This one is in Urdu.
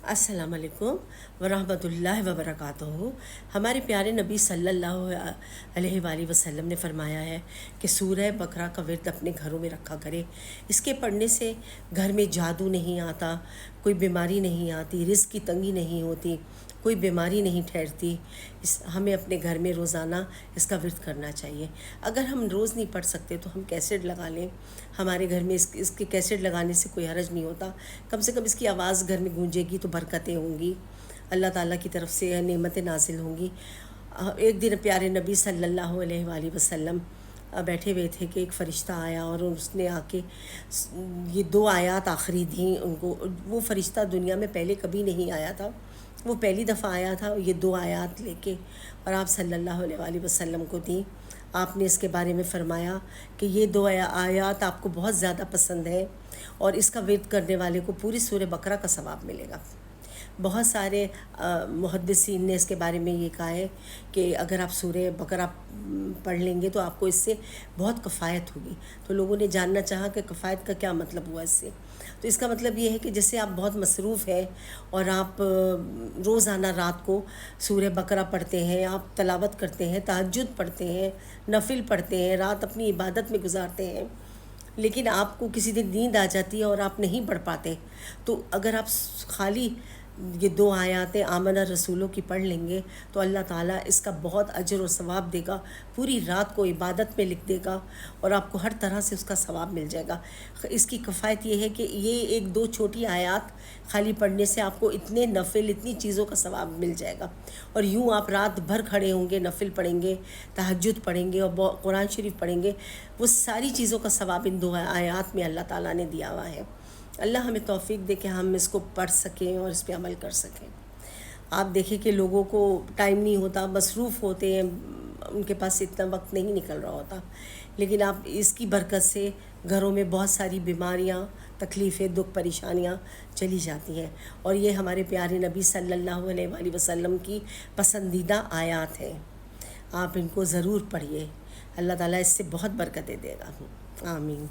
السلام علیکم ورحمۃ اللہ وبرکاتہ۔ ہمارے پیارے نبی صلی اللہ علیہ وآلہ وسلم نے فرمایا ہے کہ سورہ بقرہ کا ورد اپنے گھروں میں رکھا کرے۔ اس کے پڑھنے سے گھر میں جادو نہیں آتا، کوئی بیماری نہیں آتی، رزق کی تنگی نہیں ہوتی، کوئی بیماری نہیں ٹھہرتی۔ ہمیں اپنے گھر میں روزانہ اس کا ورد کرنا چاہیے۔ اگر ہم روز نہیں پڑھ سکتے تو ہم کیسٹ لگا لیں۔ ہمارے گھر میں اس کے کیسٹ لگانے سے کوئی حرج نہیں ہوتا، کم سے کم اس کی آواز گھر میں گونجے گی تو برکتیں ہوں گی، اللہ تعالیٰ کی طرف سے نعمتیں نازل ہوں گی۔ ایک دن پیارے نبی صلی اللہ علیہ وآلہ وسلم بیٹھے ہوئے تھے کہ ایک فرشتہ آیا اور اس نے آ کے یہ 2 آیات آخری دیں ان کو۔ وہ فرشتہ دنیا میں پہلے کبھی نہیں آیا تھا، وہ پہلی دفعہ آیا تھا یہ 2 آیات لے کے، اور آپ صلی اللہ علیہ وآلہ وسلم کو دیں۔ آپ نے اس کے بارے میں فرمایا کہ یہ 2 آیات آپ کو بہت زیادہ پسند ہے اور اس کا ورد کرنے والے کو پوری سورہ بقرہ کا ثواب ملے گا۔ بہت سارے محدثین نے اس کے بارے میں یہ کہا ہے کہ اگر آپ سورہ بقرہ پڑھ لیں گے تو آپ کو اس سے بہت کفایت ہوگی۔ تو لوگوں نے جاننا چاہا کہ کفایت کا کیا مطلب ہوا اس سے۔ تو اس کا مطلب یہ ہے کہ جیسے آپ بہت مصروف ہیں اور آپ روزانہ رات کو سورہ بقرہ پڑھتے ہیں، آپ تلاوت کرتے ہیں، تہجد پڑھتے ہیں، نفل پڑھتے ہیں، رات اپنی عبادت میں گزارتے ہیں، لیکن آپ کو کسی دن نیند آ جاتی ہے اور آپ نہیں پڑھ پاتے، تو اگر آپ خالی یہ 2 آیات آمنہ رسولوں کی پڑھ لیں گے تو اللہ تعالیٰ اس کا بہت اجر و ثواب دے گا، پوری رات کو عبادت میں لکھ دے گا اور آپ کو ہر طرح سے اس کا ثواب مل جائے گا۔ اس کی کفایت یہ ہے کہ یہ 1-2 چھوٹی آیات خالی پڑھنے سے آپ کو اتنے نفل، اتنی چیزوں کا ثواب مل جائے گا، اور یوں آپ رات بھر کھڑے ہوں گے، نفل پڑھیں گے، تہجد پڑھیں گے اور قرآن شریف پڑھیں گے، وہ ساری چیزوں کا ثواب ان 2 آیات میں اللہ تعالیٰ نے دیا ہوا ہے۔ اللہ ہمیں توفیق دے کہ ہم اس کو پڑھ سکیں اور اس پہ عمل کر سکیں۔ آپ دیکھیں کہ لوگوں کو ٹائم نہیں ہوتا، مصروف ہوتے ہیں، ان کے پاس اتنا وقت نہیں نکل رہا ہوتا، لیکن آپ اس کی برکت سے گھروں میں بہت ساری بیماریاں، تکلیفیں، دکھ، پریشانیاں چلی جاتی ہیں، اور یہ ہمارے پیارے نبی صلی اللہ علیہ وآلہ وسلم کی پسندیدہ آیات ہیں۔ آپ ان کو ضرور پڑھیے، اللہ تعالیٰ اس سے بہت برکتیں دے گا۔ آمین۔